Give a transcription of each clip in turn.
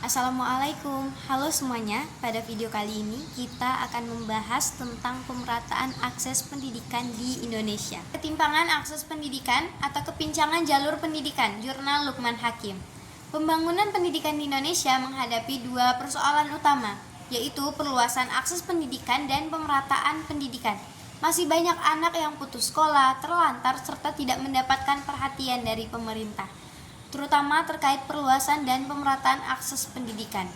Assalamualaikum, halo semuanya. Pada video kali ini kita akan membahas tentang pemerataan akses pendidikan di Indonesia. Ketimpangan akses pendidikan atau kepincangan jalur pendidikan, Jurnal Lukman Hakim. Pembangunan pendidikan di Indonesia menghadapi dua persoalan utama, yaitu perluasan akses pendidikan dan pemerataan pendidikan. Masih banyak anak yang putus sekolah, terlantar, serta tidak mendapatkan perhatian dari pemerintah, terutama terkait perluasan dan pemerataan akses pendidikan.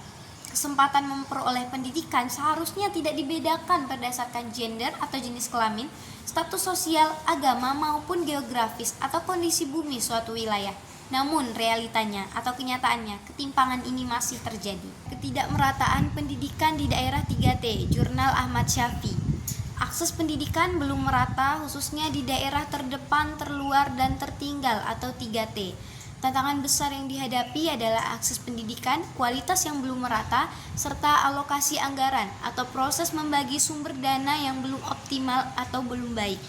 Kesempatan memperoleh pendidikan seharusnya tidak dibedakan berdasarkan gender atau jenis kelamin, status sosial, agama, maupun geografis atau kondisi bumi suatu wilayah. Namun realitanya atau kenyataannya, ketimpangan ini masih terjadi. Ketidakmerataan pendidikan di daerah 3T, Jurnal Ahmad Syafi'i. Akses pendidikan belum merata khususnya di daerah terdepan, terluar, dan tertinggal atau 3T. Tantangan besar yang dihadapi adalah akses pendidikan, kualitas yang belum merata, serta alokasi anggaran atau proses membagi sumber dana yang belum optimal atau belum baik.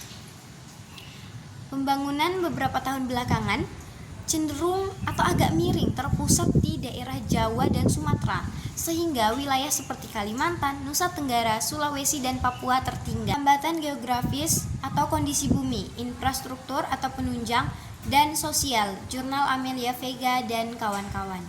Pembangunan beberapa tahun belakangan cenderung atau agak miring terpusat di daerah Jawa dan Sumatera, sehingga wilayah seperti Kalimantan, Nusa Tenggara, Sulawesi, dan Papua tertinggal. Hambatan geografis atau kondisi bumi, infrastruktur atau penunjang, dan sosial, Jurnal Amelia Vega dan kawan-kawan.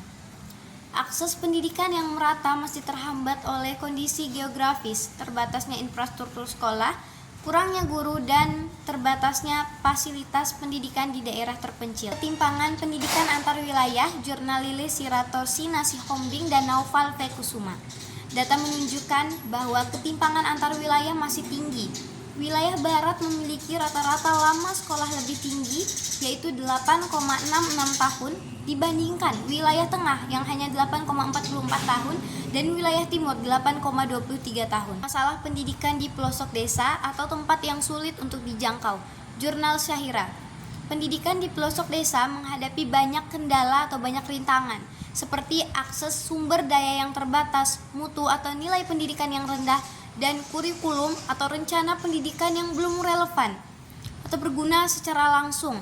Akses pendidikan yang merata masih terhambat oleh kondisi geografis, terbatasnya infrastruktur sekolah, kurangnya guru, dan terbatasnya fasilitas pendidikan di daerah terpencil. Ketimpangan pendidikan antar wilayah, Jurnal Lilis Siratosi Nasihombing dan Naufal Vekusuma. Data menunjukkan bahwa ketimpangan antar wilayah masih tinggi. Wilayah barat memiliki rata-rata lama sekolah lebih tinggi, yaitu 8,66 tahun, dibandingkan wilayah tengah yang hanya 8,44 tahun dan wilayah timur 8,23 tahun. Masalah pendidikan di pelosok desa atau tempat yang sulit untuk dijangkau, Jurnal Syahira. Pendidikan di pelosok desa menghadapi banyak kendala atau banyak rintangan, seperti akses sumber daya yang terbatas, mutu atau nilai pendidikan yang rendah, dan kurikulum atau rencana pendidikan yang belum relevan atau berguna secara langsung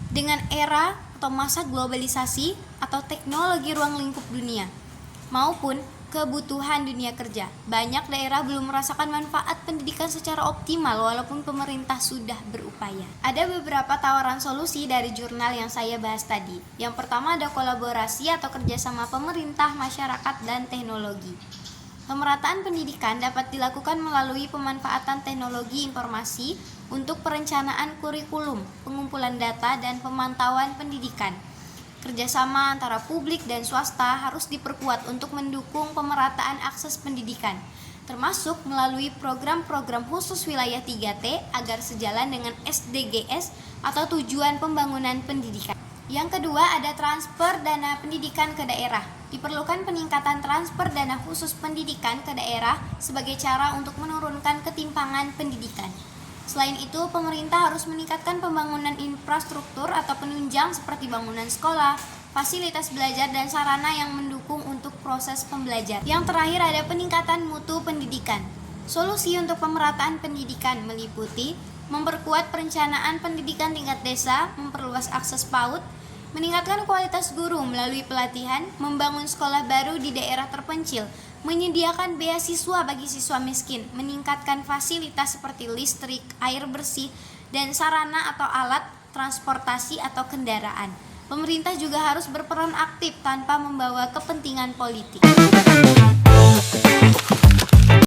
dengan era atau masa globalisasi atau teknologi ruang lingkup dunia maupun kebutuhan dunia kerja. Banyak daerah belum merasakan manfaat pendidikan secara optimal walaupun pemerintah sudah berupaya. Ada beberapa tawaran solusi dari jurnal yang saya bahas tadi. Yang pertama ada kolaborasi atau kerjasama pemerintah, masyarakat, dan teknologi. Pemerataan pendidikan dapat dilakukan melalui pemanfaatan teknologi informasi untuk perencanaan kurikulum, pengumpulan data, dan pemantauan pendidikan. Kerjasama antara publik dan swasta harus diperkuat untuk mendukung pemerataan akses pendidikan, termasuk melalui program-program khusus wilayah 3T agar sejalan dengan SDGs atau tujuan pembangunan pendidikan. Yang kedua ada transfer dana pendidikan ke daerah. Diperlukan peningkatan transfer dana khusus pendidikan ke daerah sebagai cara untuk menurunkan ketimpangan pendidikan. Selain itu, pemerintah harus meningkatkan pembangunan infrastruktur atau penunjang seperti bangunan sekolah, fasilitas belajar, dan sarana yang mendukung untuk proses pembelajaran. Yang terakhir ada peningkatan mutu pendidikan. Solusi untuk pemerataan pendidikan meliputi memperkuat perencanaan pendidikan tingkat desa, memperluas akses PAUD, meningkatkan kualitas guru melalui pelatihan, membangun sekolah baru di daerah terpencil, menyediakan beasiswa bagi siswa miskin, meningkatkan fasilitas seperti listrik, air bersih, dan sarana atau alat transportasi atau kendaraan. Pemerintah juga harus berperan aktif tanpa membawa kepentingan politik.